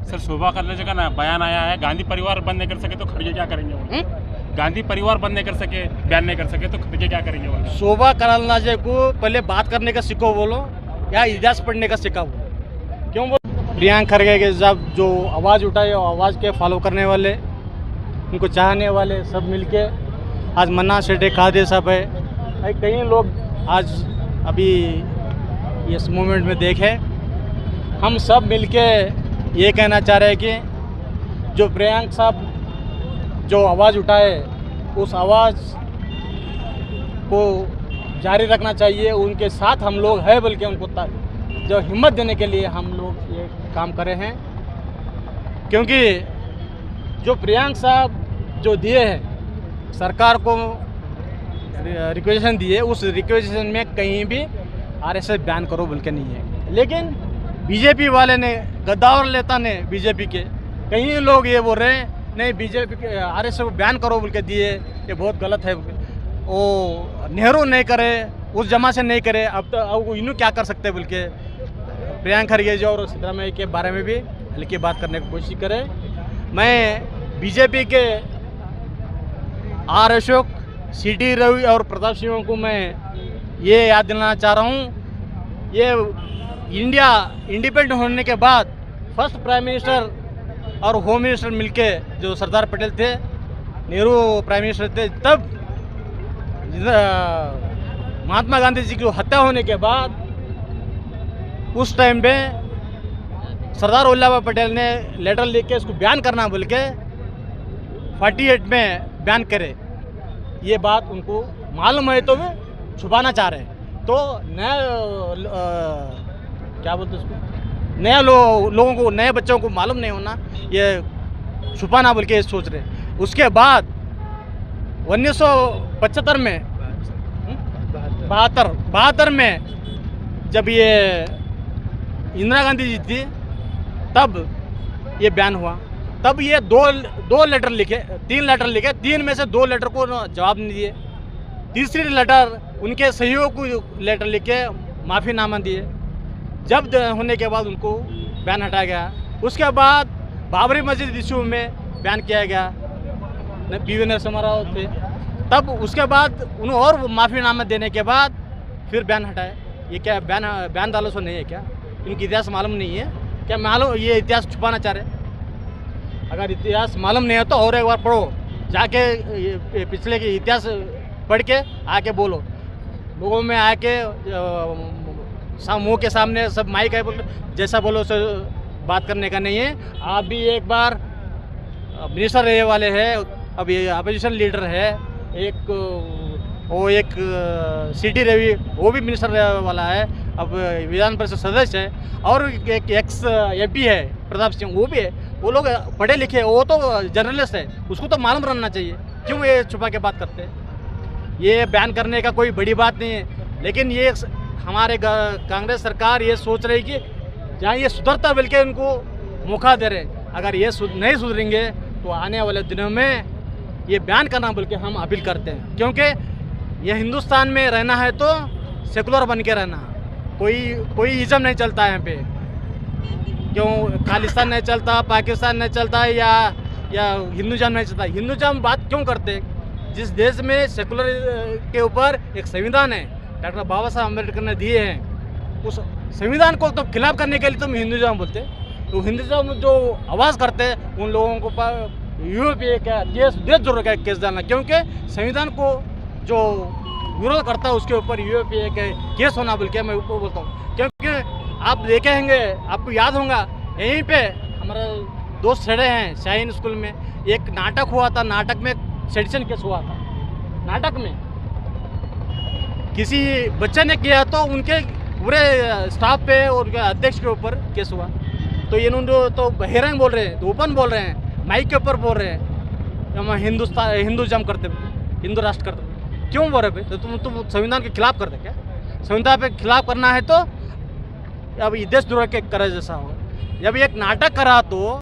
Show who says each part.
Speaker 1: Sir शोभा करने का ना बयान आया है, गांधी परिवार बंद नहीं कर सके तो खड़गे क्या करेंगे वो? गांधी परिवार बंद नहीं कर सके, बयान नहीं कर सके तो खड़गे क्या करेंगे वो?
Speaker 2: शोभा करालाजे को पहले बात करने का सीखो बोलो या इतिहास पढ़ने का सीखा बोलो। क्यों बोलो? प्रियंका खरगे के जब जो आवाज़ उठाए और आवाज़ के फॉलो करने वाले, उनको चाहने वाले सब मिलके आज मन्ना शेटे कादे साहब है, कई लोग आज अभी इस मोमेंट में देखे, हम सब मिलके ये कहना चाह रहे हैं कि जो प्रियंका साहब जो आवाज़ उठाए उस आवाज़ को जारी रखना चाहिए। उनके साथ हम लोग हैं, बल्कि उनको जो हिम्मत देने के लिए हम लोग ये काम करे हैं, क्योंकि जो प्रियंका साहब जो दिए हैं सरकार को रिक्वेशन दिए, उस रिक्वेशन में कहीं भी आरएसएस बैन करो बोल के नहीं है। लेकिन बीजेपी वाले ने, गद्दार नेता ने बीजेपी के, कई लोग ये बोल रहे हैं नहीं बीजेपी के आरएसएस को बैन करो बोल के दिए, ये बहुत गलत है। वो नेहरू नहीं करे, उस जमा से नहीं करे, अब तो अब इन्हों क्या कर सकते बोल के प्रियंका खरगे जी और सिद्धरामैया के बारे में भी हल्की बात करने की कोशिश करे। मैं बीजेपी के आर अशोक, सीटी रवि और प्रताप सिंह को मैं ये याद दिलाना चाह रहा हूँ, ये इंडिया इंडिपेंडेंट होने के बाद फर्स्ट प्राइम मिनिस्टर और होम मिनिस्टर मिलके जो सरदार पटेल थे, नेहरू प्राइम मिनिस्टर थे, तब महात्मा गांधी जी की हत्या होने के बाद उस टाइम पे सरदार वल्लभ भाई पटेल ने लेटर लिख के इसको बैन करना बोल के 48 में बैन करे। ये बात उनको मालूम है तो वे छुपाना चाह रहे हैं। तो नया क्या बोलते हैं उसको, नया लोगों को, नए बच्चों को मालूम नहीं होना, ये छुपाना बोल के सोच रहे। उसके बाद 1975 में 72 में जब ये इंदिरा गांधी जी थी तब ये बैन हुआ। तब ये दो लेटर लिखे, 3 लेटर लिखे, 3 में से 2 लेटर को जवाब नहीं दिए। तीसरी लेटर उनके सहयोग को लेटर लिख के माफ़ीनामा दिए। जब होने के बाद उनको बैन हटाया गया। उसके बाद बाबरी मस्जिद इशू में बैन किया गया, पीवी नरसिम्हा राव थे, तब उसके बाद उन्हें और माफ़ीनामा देने के बाद फिर बैन हटाया। ये क्या बैन डालो सो नहीं है क्या? इनकी इतिहास मालूम नहीं है क्या? मालूम, ये इतिहास छुपाना चाह रहे। अगर इतिहास मालूम नहीं है तो और एक बार पढ़ो, जाके पिछले के इतिहास पढ़ के आके बोलो, लोगों में आके मुँह के सामने सब माइक है बोलो, जैसा बोलो उसे बात करने का नहीं है। आप भी एक बार मिनिस्टर रहे वाले हैं, अब ये अपोजिशन लीडर है, एक सीटी रवि वो भी मिनिस्टर रहने वाला है, अब विधान परिषद सदस्य है, और एक एक्स एमपी है प्रताप सिंह, वो भी है। वो लोग पढ़े लिखे, वो तो जर्नलिस्ट है, उसको तो मालूम रहना चाहिए। क्यों ये छुपा के बात करते हैं? ये बैन करने का कोई बड़ी बात नहीं है, लेकिन ये हमारे कांग्रेस सरकार ये सोच रही कि जहाँ ये सुधरता बल्कि उनको मौका दे रहे। अगर ये नहीं सुधरेंगे तो आने वाले दिनों में ये बैन करना बोल के हम अपील करते हैं। क्योंकि ये हिंदुस्तान में रहना है तो सेकुलर बन के रहना है, कोई इज़म नहीं चलता है यहाँ पे। क्यों खालिस्तान नहीं चलता, पाकिस्तान नहीं चलता, या हिंदुज़म नहीं चलता। हिंदुज़म बात क्यों करते? जिस देश में सेकुलर के ऊपर एक संविधान है, डॉक्टर बाबा साहब अम्बेडकर ने दिए हैं, उस संविधान को तो खिलाफ करने के लिए तुम हिंदुज़म बोलते। तो हिंदुज़म जो आवाज़ करते हैं उन लोगों को यूपीए का देश जरूर का केस डालना, क्योंकि संविधान को जो विरोध करता है उसके ऊपर यूपीए के केस होना बोल के मैं ऊपर बोलता हूँ। क्योंकि आप देखे होंगे, आपको याद होगा, यहीं पे हमारा दोस्त छड़े हैं शाहीन स्कूल में एक नाटक हुआ था, नाटक में सेडिशन केस हुआ था। नाटक में किसी बच्चे ने किया तो उनके पूरे स्टाफ पे और उनके अध्यक्ष के ऊपर केस हुआ। तो इन्होंने तो बहिरंग बोल रहे हैं, तो ओपन बोल रहे हैं, माइक के ऊपर बोल रहे हैं हम हिंदुज़म करते, हिंदू राष्ट्र करते। क्यों बोल रहे भाई? तो तुम संविधान के खिलाफ करते क्या? संविधान पे खिलाफ करना है तो अब देशद्रोह के करे जैसा होगा। जब एक नाटक करा तो